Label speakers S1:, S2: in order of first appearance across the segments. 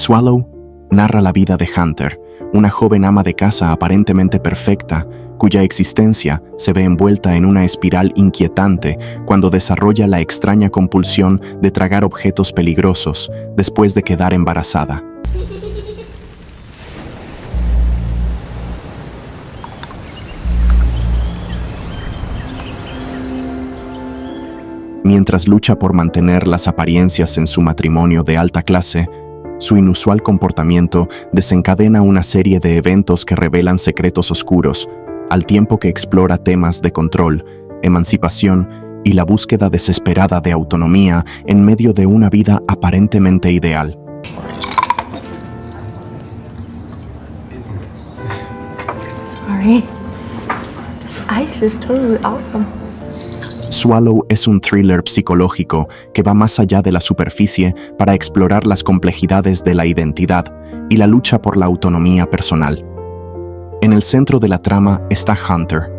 S1: Swallow narra la vida de Hunter, una joven ama de casa aparentemente perfecta, cuya existencia se ve envuelta en una espiral inquietante cuando desarrolla la extraña compulsión de tragar objetos peligrosos después de quedar embarazada. Mientras lucha por mantener las apariencias en su matrimonio de alta clase, su inusual comportamiento desencadena una serie de eventos que revelan secretos oscuros, al tiempo que explora temas de control, emancipación y la búsqueda desesperada de autonomía en medio de una vida aparentemente ideal.
S2: Sorry. This ice is totally awesome.
S1: Swallow es un thriller psicológico que va más allá de la superficie para explorar las complejidades de la identidad y la lucha por la autonomía personal. En el centro de la trama está Hunter,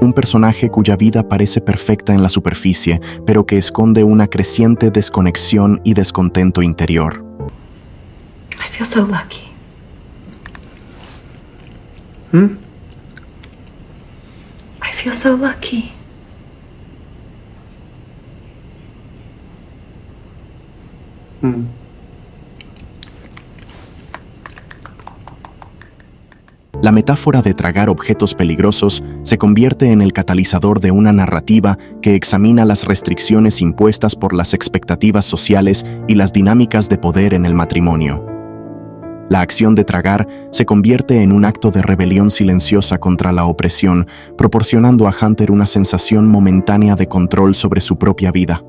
S1: un personaje cuya vida parece perfecta en la superficie, pero que esconde una creciente desconexión y descontento interior.
S2: I feel so lucky. I feel so lucky.
S1: La metáfora de tragar objetos peligrosos se convierte en el catalizador de una narrativa que examina las restricciones impuestas por las expectativas sociales y las dinámicas de poder en el matrimonio. La acción de tragar se convierte en un acto de rebelión silenciosa contra la opresión, proporcionando a Hunter una sensación momentánea de control sobre su propia vida.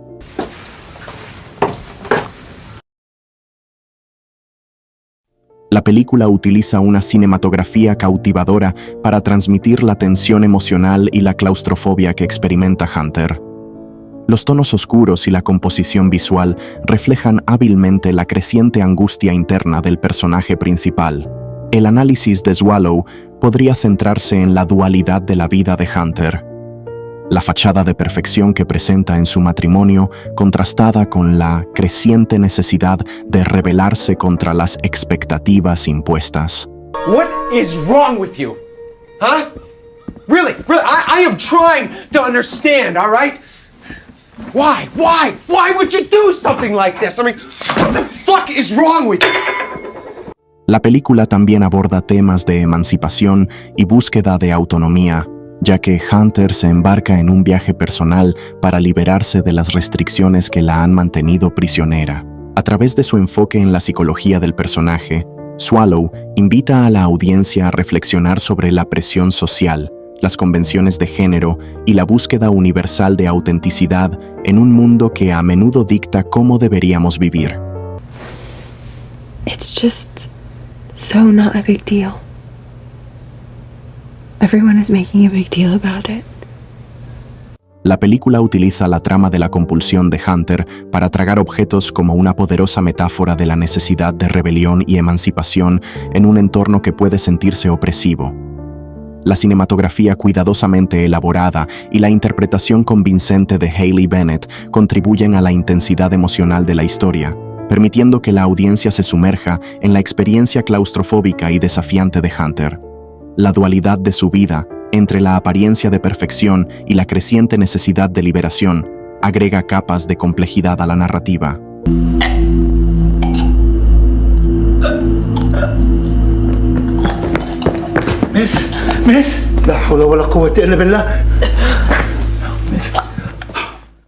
S1: La película utiliza una cinematografía cautivadora para transmitir la tensión emocional y la claustrofobia que experimenta Hunter. Los tonos oscuros y la composición visual reflejan hábilmente la creciente angustia interna del personaje principal. El análisis de Swallow podría centrarse en la dualidad de la vida de Hunter. La fachada de perfección que presenta en su matrimonio, contrastada con la creciente necesidad de rebelarse contra las expectativas impuestas.
S3: What is wrong with you? Huh? Really? I am trying to understand, all right? Why would you do something like this? I mean, what the fuck is wrong with you?
S1: La película también aborda temas de emancipación y búsqueda de autonomía, ya que Hunter se embarca en un viaje personal para liberarse de las restricciones que la han mantenido prisionera. A través de su enfoque en la psicología del personaje, Swallow invita a la audiencia a reflexionar sobre la presión social, las convenciones de género y la búsqueda universal de autenticidad en un mundo que a menudo dicta cómo deberíamos vivir.
S2: It's just so not a big deal. Everyone is making a big deal about it.
S1: La película utiliza la trama de la compulsión de Hunter para tragar objetos como una poderosa metáfora de la necesidad de rebelión y emancipación en un entorno que puede sentirse opresivo. La cinematografía cuidadosamente elaborada y la interpretación convincente de Haley Bennett contribuyen a la intensidad emocional de la historia, permitiendo que la audiencia se sumerja en la experiencia claustrofóbica y desafiante de Hunter. La dualidad de su vida, entre la apariencia de perfección y la creciente necesidad de liberación, agrega capas de complejidad a la narrativa.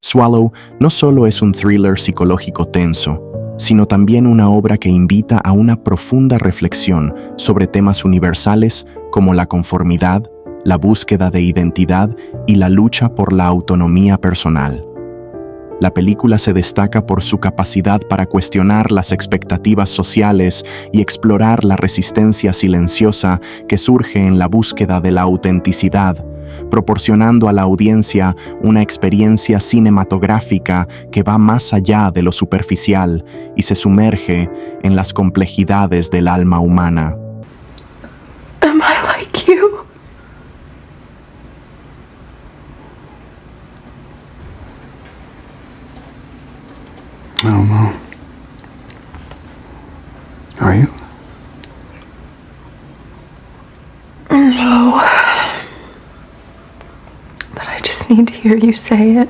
S1: Swallow no solo es un thriller psicológico tenso, sino también una obra que invita a una profunda reflexión sobre temas universales como la conformidad, la búsqueda de identidad y la lucha por la autonomía personal. La película se destaca por su capacidad para cuestionar las expectativas sociales y explorar la resistencia silenciosa que surge en la búsqueda de la autenticidad, proporcionando a la audiencia una experiencia cinematográfica que va más allá de lo superficial y se sumerge en las complejidades del alma humana.
S2: Am I like you?
S4: No, Mom. Are you?
S2: No. But I just need to hear you say it.